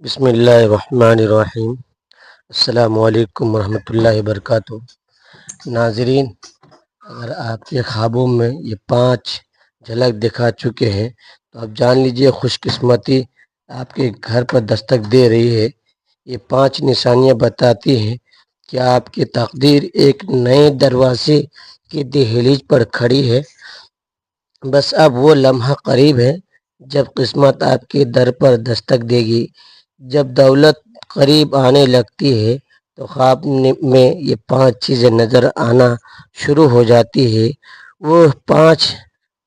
بسم اللہ الرحمن الرحیم۔ السلام علیکم ورحمۃ اللہ وبرکاتہ۔ ناظرین، اگر آپ کے خوابوں میں یہ 5 جھلک دکھا چکے ہیں تو آپ جان لیجئے خوش قسمتی آپ کے گھر پر دستک دے رہی ہے۔ یہ 5 نشانیاں بتاتی ہیں کہ آپ کی تقدیر ایک نئے دروازے کی دہلیز پر کھڑی ہے۔ بس اب وہ لمحہ قریب ہے جب قسمت آپ کے در پر دستک دے گی۔ جب دولت قریب آنے لگتی ہے تو خواب میں یہ 5 چیزیں نظر آنا شروع ہو جاتی ہے۔ وہ 5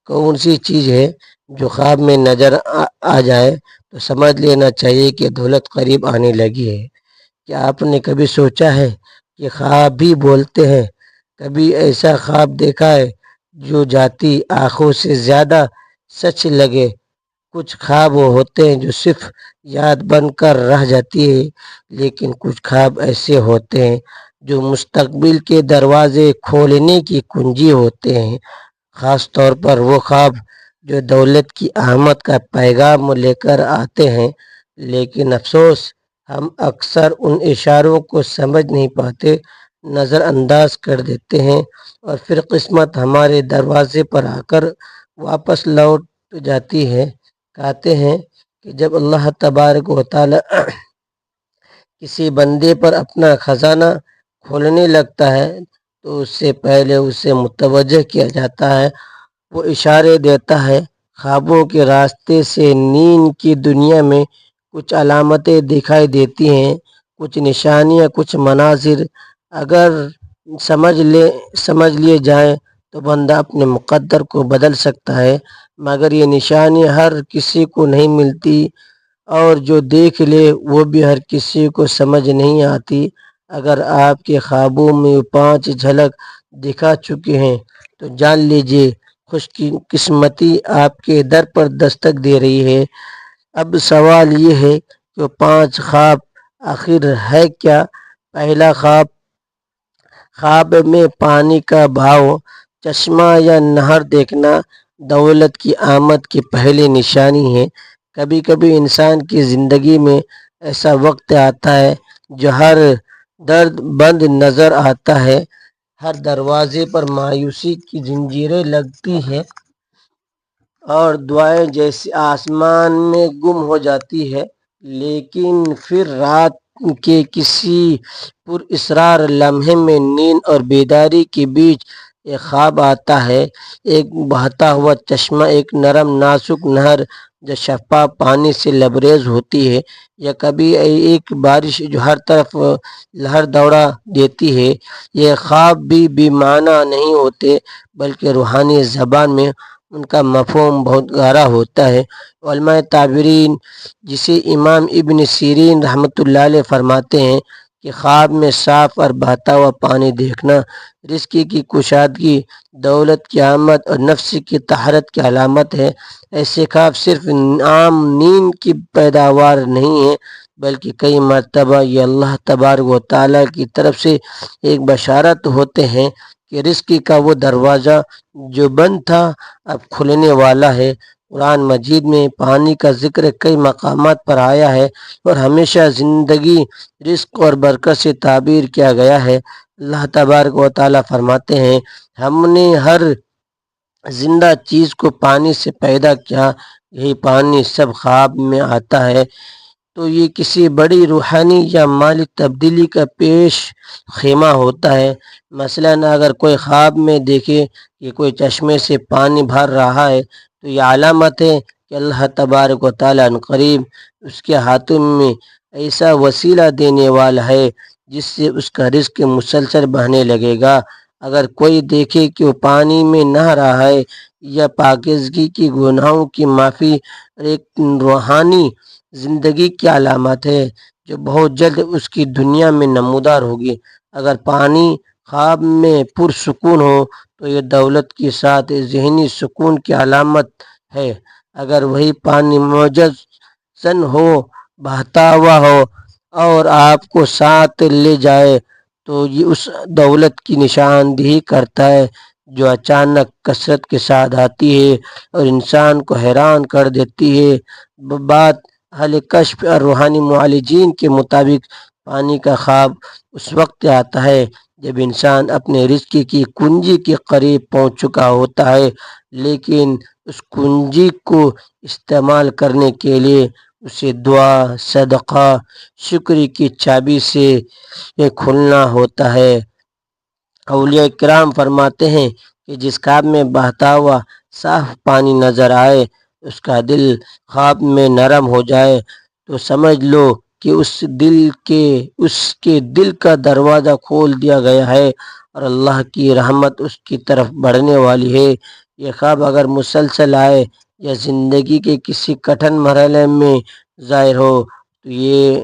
کون سی چیز ہے جو خواب میں نظر آ جائے تو سمجھ لینا چاہیے کہ دولت قریب آنے لگی ہے۔ کیا آپ نے کبھی سوچا ہے کہ خواب بھی بولتے ہیں؟ کبھی ایسا خواب دیکھا ہے جو جاتی آنکھوں سے زیادہ سچ لگے؟ کچھ خواب وہ ہوتے ہیں جو صرف یاد بن کر رہ جاتی ہے، لیکن کچھ خواب ایسے ہوتے ہیں جو مستقبل کے دروازے کھولنے کی کنجی ہوتے ہیں۔ خاص طور پر وہ خواب جو دولت کی آمد کا پیغام لے کر آتے ہیں، لیکن افسوس ہم اکثر ان اشاروں کو سمجھ نہیں پاتے، نظر انداز کر دیتے ہیں، اور پھر قسمت ہمارے دروازے پر آ کر واپس لوٹ جاتی ہے۔ کہتے ہیں کہ جب اللہ تبارک و تعالی کسی بندے پر اپنا خزانہ کھولنے لگتا ہے تو اس سے پہلے اسے متوجہ کیا جاتا ہے۔ وہ اشارے دیتا ہے، خوابوں کے راستے سے نیند کی دنیا میں کچھ علامتیں دکھائی دیتی ہیں، کچھ نشانیاں، کچھ مناظر اگر سمجھ لیے جائیں تو بندہ اپنے مقدر کو بدل سکتا ہے، مگر یہ نشانی ہر کسی کو نہیں ملتی، اور جو دیکھ لے وہ بھی ہر کسی کو سمجھ نہیں آتی۔ اگر آپ کے خوابوں میں 5 جھلک دکھا چکے ہیں تو جان لیجئے خوش قسمتی آپ کے در پر دستک دے رہی ہے۔ اب سوال یہ ہے کہ 5 خواب آخر ہے کیا؟ پہلا خواب، خواب میں پانی کا بہاؤ، چشمہ یا نہر دیکھنا دولت کی آمد کی پہلی نشانی ہے۔ کبھی کبھی انسان کی زندگی میں ایسا وقت آتا ہے جو ہر درد بند نظر آتا ہے، ہر دروازے پر مایوسی کی زنجیریں لگتی ہیں اور دعائیں جیسے آسمان میں گم ہو جاتی ہے، لیکن پھر رات کے کسی پراسرار لمحے میں نیند اور بیداری کے بیچ ایک خواب آتا ہے، ایک بہتا ہوا چشمہ، ایک نرم نازک نہر جو شفاف پانی سے لبریز ہوتی ہے، یا کبھی ایک بارش جو ہر طرف لہر دوڑا دیتی ہے۔ یہ خواب بھی بے معنی نہیں ہوتے، بلکہ روحانی زبان میں ان کا مفہوم بہت گہرا ہوتا ہے۔ علماء تعبیرین جسے امام ابن سیرین رحمۃ اللہ علیہ فرماتے ہیں کہ خواب میں صاف اور بہتا ہوا پانی دیکھنا رزق کی کشادگی، دولت کی آمد اور نفس کی طہارت کی علامت ہے۔ ایسے خواب صرف عام نیند کی پیداوار نہیں ہے، بلکہ کئی مرتبہ یہ اللہ تبارک و تعالیٰ کی طرف سے ایک بشارت ہوتے ہیں کہ رزق کا وہ دروازہ جو بند تھا اب کھلنے والا ہے۔ قرآن مجید میں پانی کا ذکر کئی مقامات پر آیا ہے اور ہمیشہ زندگی، رزق اور برکت سے تعبیر کیا گیا ہے۔ اللہ تبارک و تعالیٰ فرماتے ہیں، ہم نے ہر زندہ چیز کو پانی سے پیدا کیا، یہی پانی سب خواب میں آتا ہے۔ تو یہ کسی بڑی روحانی یا مالی تبدیلی کا پیش خیمہ ہوتا ہے۔ مثلاً اگر کوئی خواب میں دیکھے کہ کوئی چشمے سے پانی بھر رہا ہے تو یہ علامت ہے کہ اللہ تبارک و تعالیٰ عنقریب اس کے ہاتھوں میں ایسا وسیلہ دینے والا ہے جس سے اس کا رزق مسلسل بہنے لگے گا۔ اگر کوئی دیکھے کہ وہ پانی میں نہ رہا ہے یا پاکیزگی کی، گناہوں کی معافی اور ایک روحانی زندگی کی علامت ہے جو بہت جلد اس کی دنیا میں نمودار ہوگی۔ اگر پانی خواب میں پرسکون ہو تو یہ دولت کے ساتھ ذہنی سکون کی علامت ہے۔ اگر وہی پانی معجز زن ہو، بہتا ہوا ہو اور آپ کو ساتھ لے جائے تو یہ اس دولت کی نشاندہی کرتا ہے جو اچانک کثرت کے ساتھ آتی ہے اور انسان کو حیران کر دیتی ہے۔ بات اہل کشف اور روحانی معالجین کے مطابق پانی کا خواب اس وقت آتا ہے جب انسان اپنے رزق کی کنجی کے قریب پہنچ چکا ہوتا ہے، لیکن اس کنجی کو استعمال کرنے کے لیے اسے دعا، صدقہ، شکر کی چابی سے یہ کھلنا ہوتا ہے۔ اولیاء کرام فرماتے ہیں کہ جس خواب میں بہتا ہوا صاف پانی نظر آئے، اس کا دل خواب میں نرم ہو جائے تو سمجھ لو کہ اس کے دل کا دروازہ کھول دیا گیا ہے اور اللہ کی رحمت اس کی طرف بڑھنے والی ہے۔ یہ خواب اگر مسلسل آئے یا زندگی کے کسی کٹھن مرحلے میں ظاہر ہو تو یہ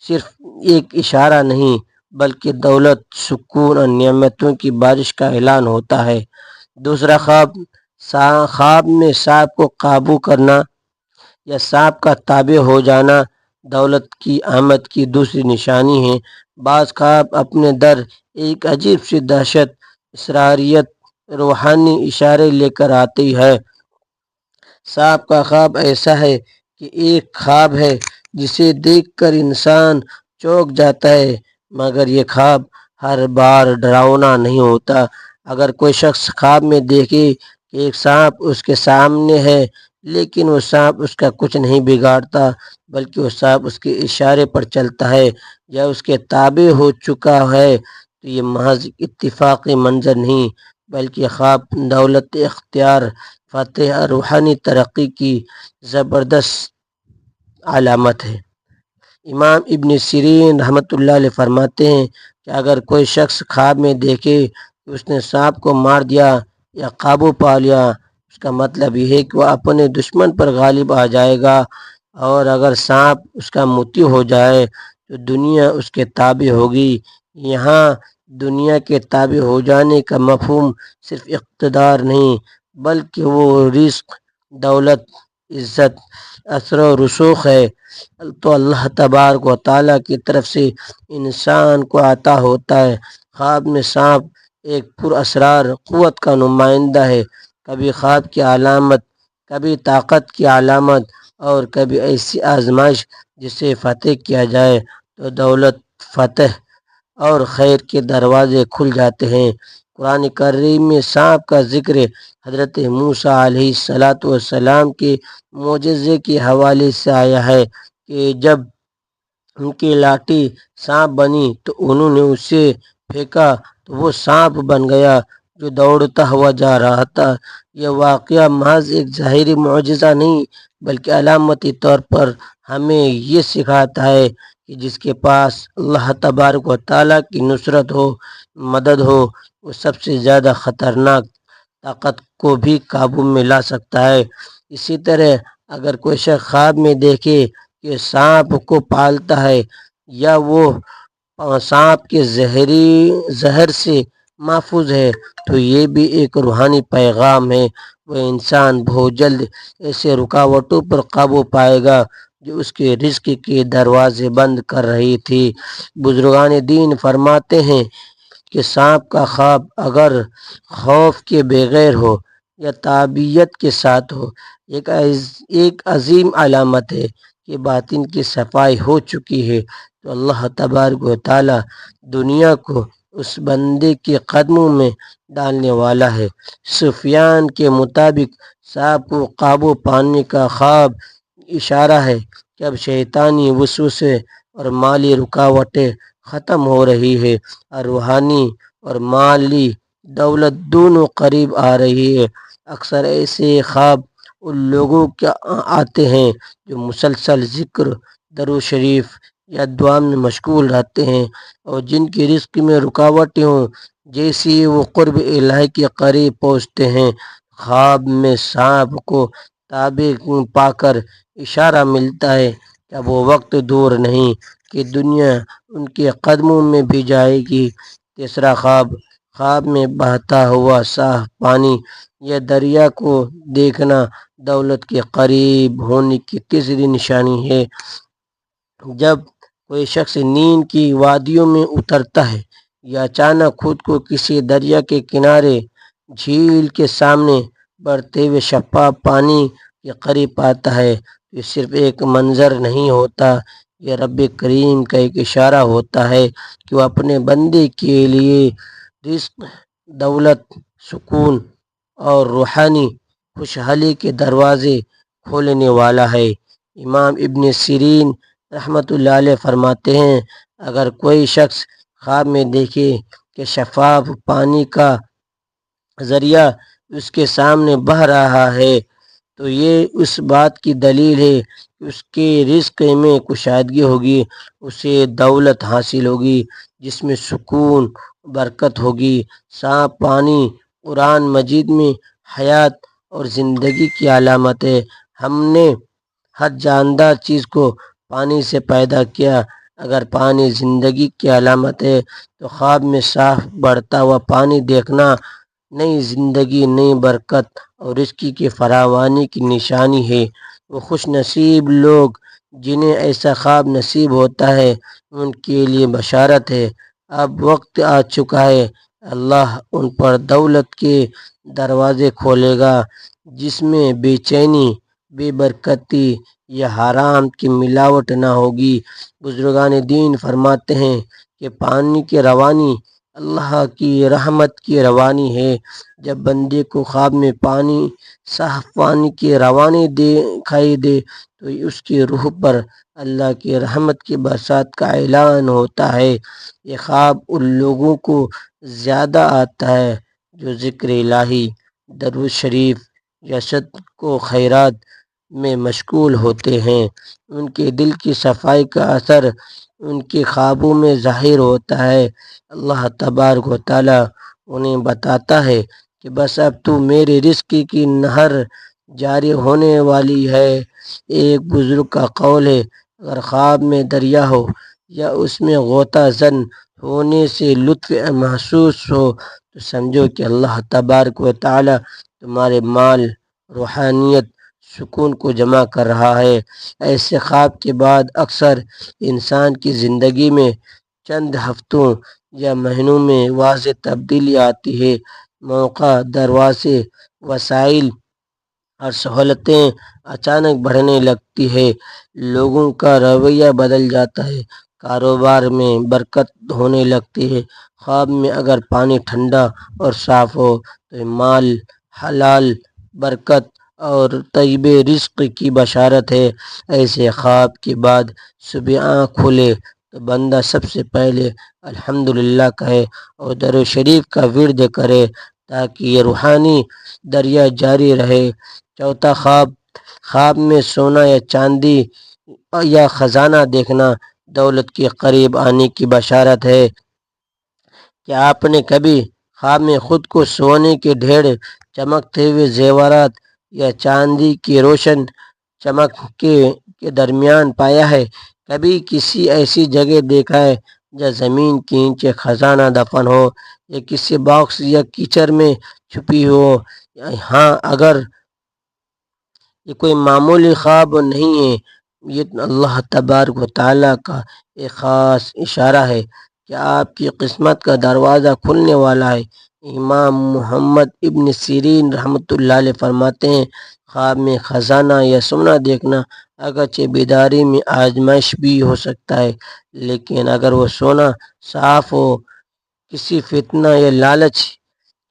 صرف ایک اشارہ نہیں بلکہ دولت، سکون اور نعمتوں کی بارش کا اعلان ہوتا ہے۔ دوسرا خواب، خواب میں سانپ کو قابو کرنا یا سانپ کا تابع ہو جانا دولت کی آمد کی دوسری نشانی ہے۔ بعض خواب اپنے در ایک عجیب سی دہشت، اسراریت، روحانی اشارے لے کر آتی ہے۔ سانپ کا خواب ایسا ہے کہ ایک خواب ہے جسے دیکھ کر انسان چونک جاتا ہے، مگر یہ خواب ہر بار ڈراؤنا نہیں ہوتا۔ اگر کوئی شخص خواب میں دیکھے کہ ایک سانپ اس کے سامنے ہے لیکن وہ سانپ اس کا کچھ نہیں بگاڑتا بلکہ وہ سانپ اس کے اشارے پر چلتا ہے یا اس کے تابع ہو چکا ہے تو یہ محض اتفاقی منظر نہیں بلکہ خواب دولت، اختیار، فتح اور روحانی ترقی کی زبردست علامت ہے۔ امام ابن سیرین رحمۃ اللہ علیہ فرماتے ہیں کہ اگر کوئی شخص خواب میں دیکھے کہ اس نے سانپ کو مار دیا یا قابو پا لیا، اس کا مطلب یہ ہے کہ وہ اپنے دشمن پر غالب آ جائے گا، اور اگر سانپ اس کا متی ہو جائے تو دنیا اس کے تابع ہوگی۔ یہاں دنیا کے تابع ہو جانے کا مفہوم صرف اقتدار نہیں بلکہ وہ رزق، دولت، عزت، اثر و رسوخ ہے تو اللہ تبارک و تعالیٰ کی طرف سے انسان کو عطا ہوتا ہے۔ خواب میں سانپ ایک پر اسرار قوت کا نمائندہ ہے، کبھی خواب کی علامت، کبھی طاقت کی علامت اور کبھی ایسی آزمائش جسے فتح کیا جائے تو دولت، فتح اور خیر کے دروازے کھل جاتے ہیں۔ قرآن کریم میں سانپ کا ذکر حضرت موسیٰ علیہ السلام کے معجزے کے حوالے سے آیا ہے کہ جب ان کی لاٹھی سانپ بنی تو انہوں نے اسے پھینکا تو وہ سانپ بن گیا جو دوڑتا ہوا جا رہا تھا۔ یہ واقعہ محض ایک ظاہری معجزہ نہیں بلکہ علامتی طور پر ہمیں یہ سکھاتا ہے کہ جس کے پاس اللہ تبارک و تعالیٰ کی نصرت ہو، مدد ہو، وہ سب سے زیادہ خطرناک طاقت کو بھی قابو میں لا سکتا ہے۔ اسی طرح اگر کوئی شخص خواب میں دیکھے کہ سانپ کو پالتا ہے یا وہ سانپ کے زہر سے محفوظ ہے تو یہ بھی ایک روحانی پیغام ہے۔ وہ انسان بہت جلد ایسے رکاوٹوں پر قابو پائے گا جو اس کے رزق کے دروازے بند کر رہی تھی۔ بزرگان دین فرماتے ہیں کہ سانپ کا خواب اگر خوف کے بغیر ہو یا تابعیت کے ساتھ ہو ایک عظیم علامت ہے کہ باطن کی صفائی ہو چکی ہے تو اللہ تبارک و تعالی دنیا کو اس بندے کے قدموں میں ڈالنے والا ہے۔ سفیان کے مطابق سانپ کو قابو پانے کا خواب اشارہ ہے کہ اب شیطانی وسوسے اور مالی رکاوٹیں ختم ہو رہی ہے اور روحانی اور مالی دولت دونوں قریب آ رہی ہے۔ اکثر ایسے خواب ان لوگوں کے آتے ہیں جو مسلسل ذکر، درود شریف یا دعا میں مشغول رہتے ہیں اور جن کی رزق میں رکاوٹیں ہوں۔ جیسے ہی وہ قرب الہی کے قریب پہنچتے ہیں، خواب میں سانپ کو تابع پا کر اشارہ ملتا ہے کہ اب وہ وقت دور نہیں کہ دنیا ان کے قدموں میں بھی جائے گی۔ تیسرا خواب، خواب میں بہتا ہوا صاف پانی یا دریا کو دیکھنا دولت کے قریب ہونے کی تیسری نشانی ہے۔ جب کوئی شخص نیند کی وادیوں میں اترتا ہے یا اچانک خود کو کسی دریا کے کنارے، جھیل کے سامنے بڑھتے ہوئے شفاف پانی کے قریب پاتا ہے یہ صرف ایک منظر نہیں ہوتا، یہ رب کریم کا ایک اشارہ ہوتا ہے کہ وہ اپنے بندے کے لیے رزق، دولت، سکون اور روحانی خوشحالی کے دروازے کھولنے والا ہے۔ امام ابن سیرین رحمۃ اللہ علیہ فرماتے ہیں، اگر کوئی شخص خواب میں دیکھے کہ شفاف پانی کا ذریعہ اس کے سامنے بہہ رہا ہے تو یہ اس بات کی دلیل ہے کہ اس کے رزق میں کشادگی ہوگی، اسے دولت حاصل ہوگی جس میں سکون، برکت ہوگی۔ صاف پانی قرآن مجید میں حیات اور زندگی کی علامت ہے۔ ہم نے ہر جاندار چیز کو پانی سے پیدا کیا۔ اگر پانی زندگی کی علامت ہے تو خواب میں صاف بڑھتا ہوا پانی دیکھنا نئی زندگی، نئی برکت اور رزق کی فراوانی کی نشانی ہے۔ وہ خوش نصیب لوگ جنہیں ایسا خواب نصیب ہوتا ہے، ان کے لیے بشارت ہے۔ اب وقت آ چکا ہے، اللہ ان پر دولت کے دروازے کھولے گا جس میں بے چینی، بے برکتی یا حرام کی ملاوٹ نہ ہوگی۔ بزرگان دین فرماتے ہیں کہ پانی کی روانی اللہ کی رحمت کی روانی ہے۔ جب بندے کو خواب میں صاف پانی کی روانی دکھائی دے تو اس کی روح پر اللہ کی رحمت کی برسات کا اعلان ہوتا ہے۔ یہ خواب ان لوگوں کو زیادہ آتا ہے جو ذکر الہی، درود شریف یا صدقہ و خیرات میں مشغول ہوتے ہیں۔ ان کے دل کی صفائی کا اثر ان کے خوابوں میں ظاہر ہوتا ہے۔ اللہ تبارک و تعالی انہیں بتاتا ہے کہ بس اب تو میرے رزق کی نہر جاری ہونے والی ہے۔ ایک بزرگ کا قول ہے، اگر خواب میں دریا ہو یا اس میں غوطہ زن ہونے سے لطف محسوس ہو تو سمجھو کہ اللہ تبارک و تعالی تمہارے مال، روحانیت، سکون کو جمع کر رہا ہے۔ ایسے خواب کے بعد اکثر انسان کی زندگی میں چند ہفتوں یا مہینوں میں واضح تبدیلی آتی ہے۔ موقع، دروازے، وسائل اور سہولتیں اچانک بڑھنے لگتی ہے۔ لوگوں کا رویہ بدل جاتا ہے، کاروبار میں برکت ہونے لگتی ہے۔ خواب میں اگر پانی ٹھنڈا اور صاف ہو تو مال، حلال، برکت اور طیب رزق کی بشارت ہے۔ ایسے خواب کے بعد صبح آنکھ کھلے تو بندہ سب سے پہلے الحمدللہ کہے اور درود شریف کا ورد کرے تاکہ یہ روحانی دریا جاری رہے۔ چوتھا خواب میں سونا یا چاندی یا خزانہ دیکھنا دولت کے قریب آنے کی بشارت ہے۔ کیا آپ نے کبھی خواب میں خود کو سونے کے ڈھیر، چمکتے ہوئے زیورات یا چاندی کی روشن چمک کے درمیان پایا ہے؟ کبھی کسی ایسی جگہ دیکھا ہے جہاں زمین کے نیچے خزانہ دفن ہو یا کسی باکس یا کیچڑ میں چھپی ہو؟ ہاں، اگر یہ کوئی معمولی خواب نہیں ہے، یہ اللہ تبارک و تعالی کا ایک خاص اشارہ ہے کہ آپ کی قسمت کا دروازہ کھلنے والا ہے۔ امام محمد ابن سیرین رحمۃ اللہ علیہ فرماتے ہیں، خواب میں خزانہ یا سونا دیکھنا اگرچہ بیداری میں آزمائش بھی ہو سکتا ہے، لیکن اگر وہ سونا صاف ہو، کسی فتنہ یا لالچ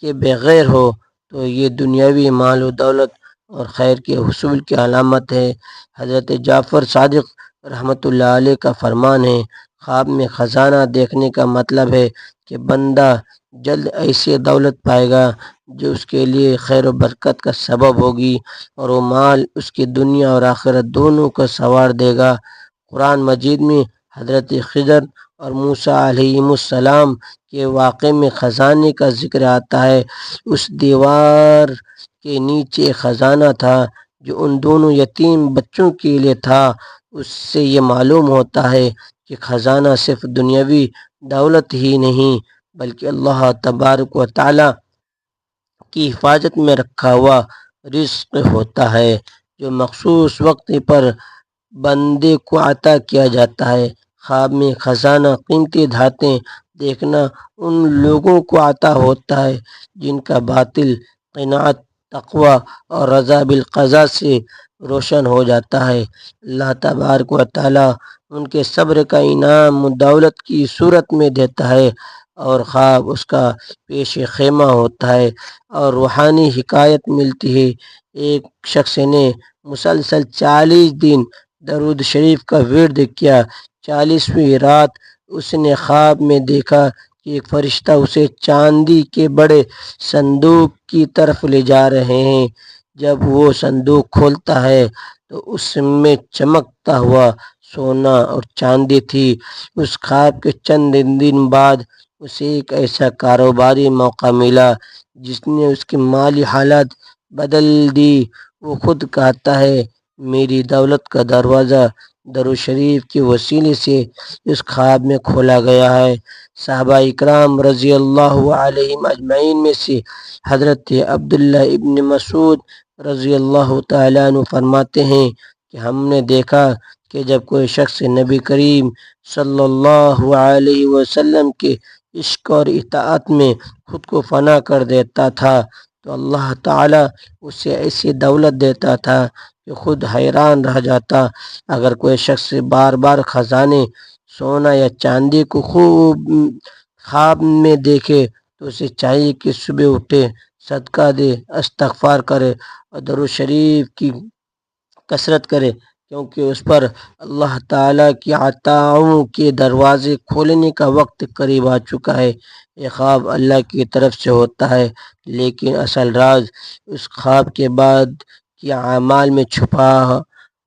کے بغیر ہو تو یہ دنیاوی مال و دولت اور خیر کے حصول کی علامت ہے۔ حضرت جعفر صادق رحمۃ اللہ علیہ کا فرمان ہے، خواب میں خزانہ دیکھنے کا مطلب ہے کہ بندہ جلد ایسی دولت پائے گا جو اس کے لیے خیر و برکت کا سبب ہوگی اور وہ مال اس کی دنیا اور آخرت دونوں کو سنوار دے گا۔ قرآن مجید میں حضرت خضر اور موسیٰ علیہم السلام کے واقعے میں خزانے کا ذکر آتا ہے۔ اس دیوار کے نیچے خزانہ تھا جو ان دونوں یتیم بچوں کے لیے تھا۔ اس سے یہ معلوم ہوتا ہے کہ خزانہ صرف دنیاوی دولت ہی نہیں بلکہ اللہ تبارک و تعالی کی حفاظت میں رکھا ہوا رزق ہوتا ہے جو مخصوص وقت پر بندے کو عطا کیا جاتا ہے۔ خواب میں خزانہ، قیمتی دھاتیں دیکھنا ان لوگوں کو عطا ہوتا ہے جن کا باطل، قناعت، تقوی اور رضا بالقضاء سے روشن ہو جاتا ہے۔ اللہ تبارک و تعالی ان کے صبر کا انعام دولت کی صورت میں دیتا ہے، اور خواب اس کا پیش خیمہ ہوتا ہے، اور روحانی حکایت ملتی ہے۔ ایک شخص نے مسلسل 40 دن درود شریف کا ورد کیا۔ 40ویں رات اس نے خواب میں دیکھا کہ ایک فرشتہ اسے چاندی کے بڑے صندوق کی طرف لے جا رہے ہیں۔ جب وہ صندوق کھولتا ہے تو اس میں چمکتا ہوا سونا اور چاندی تھی۔ اس خواب کے چند دن بعد اسے ایک ایسا کاروباری موقع ملا جس نے اس کی مالی حالت بدل دی۔ وہ خود کہتا ہے، میری دولت کا دروازہ درود شریف کے وسیلے سے اس خواب میں کھولا گیا ہے۔ صحابہ اکرام رضی اللہ علیہم اجمعین میں سے حضرت عبداللہ ابن مسعود رضی اللہ تعالیٰ عنہ فرماتے ہیں کہ ہم نے دیکھا کہ جب کوئی شخص نبی کریم صلی اللہ علیہ وسلم کے عشق اور اطاعت میں خود کو فنا کر دیتا تھا تو اللہ تعالیٰ اسے ایسی دولت دیتا تھا کہ خود حیران رہ جاتا۔ اگر کوئی شخص بار بار خزانے، سونا یا چاندی کو خوب خواب میں دیکھے تو اسے چاہیے کہ صبح اٹھے، صدقہ دے، استغفار کرے اور درود شریف کی کثرت کرے، کیونکہ اس پر اللہ تعالیٰ کی عطاؤں کے دروازے کھولنے کا وقت قریب آ چکا ہے۔ یہ خواب اللہ کی طرف سے ہوتا ہے، لیکن اصل راز اس خواب کے بعد کے اعمال میں چھپا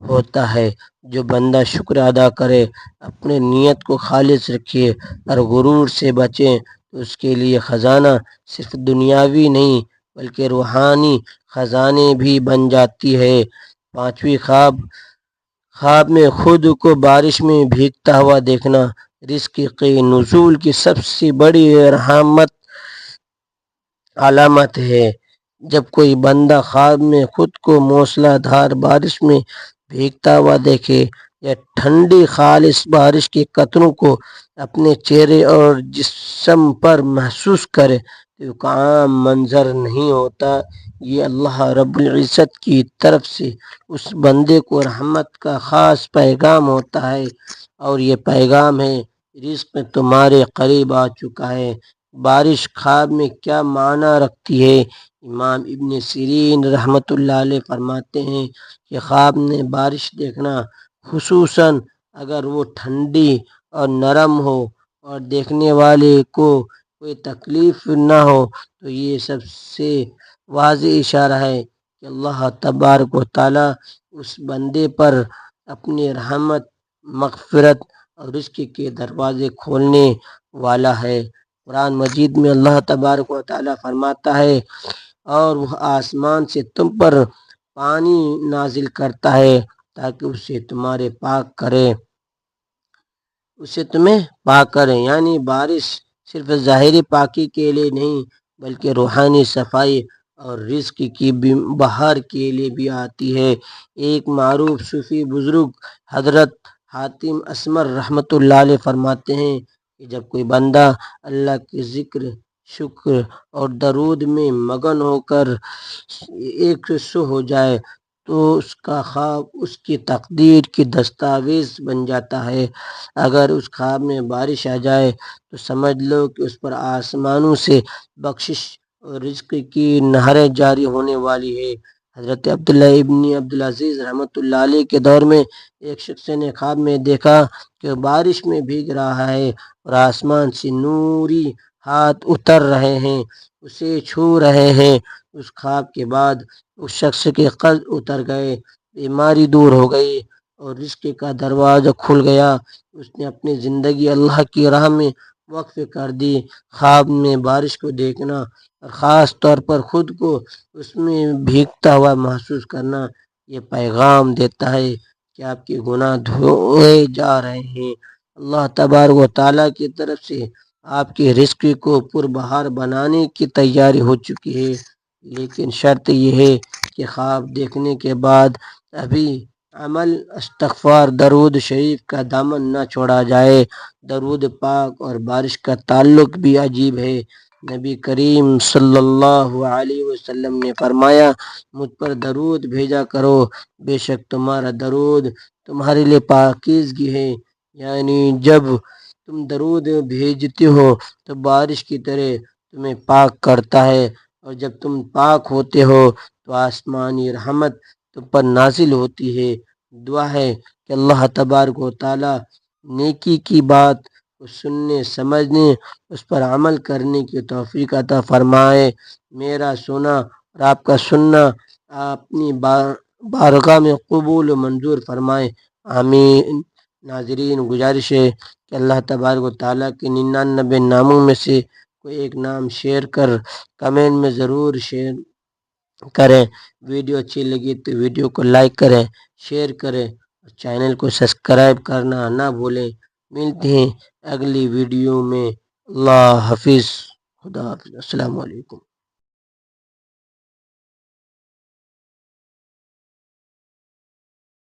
ہوتا ہے۔ جو بندہ شکر ادا کرے، اپنے نیت کو خالص رکھے اور غرور سے بچے تو اس کے لیے خزانہ صرف دنیاوی نہیں بلکہ روحانی خزانے بھی بن جاتی ہے۔ پانچویں خواب میں خود کو بارش میں بھیگتا ہوا دیکھنا رزق کے نزول کی سب سے بڑی علامت ہے۔ جب کوئی بندہ خواب میں خود کو موسلا دھار بارش میں بھیگتا ہوا دیکھے یا ٹھنڈی خالص بارش کے قطروں کو اپنے چہرے اور جسم پر محسوس کرے تو یہ عام منظر نہیں ہوتا، یہ اللہ رب العزت کی طرف سے اس بندے کو رحمت کا خاص پیغام ہوتا ہے، اور یہ پیغام ہے رزق تمہارے قریب آ چکا ہے۔ بارش خواب میں کیا معنی رکھتی ہے؟ امام ابن سیرین رحمۃ اللہ علیہ فرماتے ہیں کہ خواب میں بارش دیکھنا، خصوصاً اگر وہ ٹھنڈی اور نرم ہو اور دیکھنے والے کو کوئی تکلیف نہ ہو، تو یہ سب سے واضح اشارہ ہے کہ اللہ تبارک و تعالیٰ اس بندے پر اپنی رحمت، مغفرت اور رزق کے دروازے کھولنے والا ہے۔ قرآن مجید میں اللہ تبارک و تعالیٰ فرماتا ہے، اور وہ آسمان سے تم پر پانی نازل کرتا ہے تاکہ اسے تمہیں پاک کرے، یعنی بارش صرف ظاہری پاکی کے لیے نہیں بلکہ روحانی صفائی اور رزق کی بہار کے لیے بھی آتی ہے۔ ایک معروف صوفی بزرگ حضرت حاتم اسمر رحمۃ اللہ علیہ فرماتے ہیں کہ جب کوئی بندہ اللہ کے ذکر، شکر اور درود میں مگن ہو کر ایک سو ہو جائے تو اس کا خواب اس کی تقدیر کی دستاویز بن جاتا ہے۔ اگر اس خواب میں بارش آ جائے تو سمجھ لو کہ اس پر آسمانوں سے بخشش اور رزق کی نہریں جاری ہونے والی ہے۔ حضرت عبداللہ ابن عبدالعزیز رحمۃ اللہ علیہ کے دور میں ایک شخص نے خواب میں دیکھا کہ بارش میں بھیگ رہا ہے اور آسمان سے نوری ہاتھ اتر رہے ہیں، اسے چھو رہے ہیں۔ اس خواب کے بعد اس شخص کے قرض اتر گئے، بیماری دور ہو گئی اور رزق کا دروازہ کھل گیا۔ اس نے اپنی زندگی اللہ کی راہ میں وقف کر دی۔ خواب میں بارش کو دیکھنا اور خاص طور پر خود کو اس میں بھیگتا ہوا محسوس کرنا یہ پیغام دیتا ہے کہ آپ کے گناہ دھوئے جا رہے ہیں، اللہ تبارک و تعالیٰ کی طرف سے آپ کے رزق کو پربہار بنانے کی تیاری ہو چکی ہے۔ لیکن شرط یہ ہے کہ خواب دیکھنے کے بعد ابھی عمل، استغفار، درود شریف کا دامن نہ چھوڑا جائے۔ درود پاک اور بارش کا تعلق بھی عجیب ہے۔ نبی کریم صلی اللہ علیہ وسلم نے فرمایا مجھ پر درود بھیجا کرو، بے شک تمہارا درود تمہارے لیے پاکیزگی ہے، یعنی جب تم درود بھیجتے ہو تو بارش کی طرح تمہیں پاک کرتا ہے، اور جب تم پاک ہوتے ہو تو آسمانی رحمت تم پر نازل ہوتی ہے۔ دعا ہے کہ اللہ تبارک و تعالی نیکی کی بات کو سننے، سمجھنے، اس پر عمل کرنے کی توفیق عطا فرمائے۔ میرا سنا اور آپ کا سننا اپنی بارگاہ میں قبول و منظور فرمائے، آمین۔ ناظرین، گزارش ہے کہ اللہ تبارک و تعالیٰ کے 99 ناموں میں سے کوئی ایک نام شیئر کر کمنٹ میں ضرور شیئر کریں۔ ویڈیو اچھی لگی تو ویڈیو کو لائک کریں، شیئر کریں، اور چینل کو سبسکرائب کرنا نہ بھولیں۔ ملتے ہیں اگلی ویڈیو میں۔ اللہ حافظ، خدا حافظ، السلام علیکم۔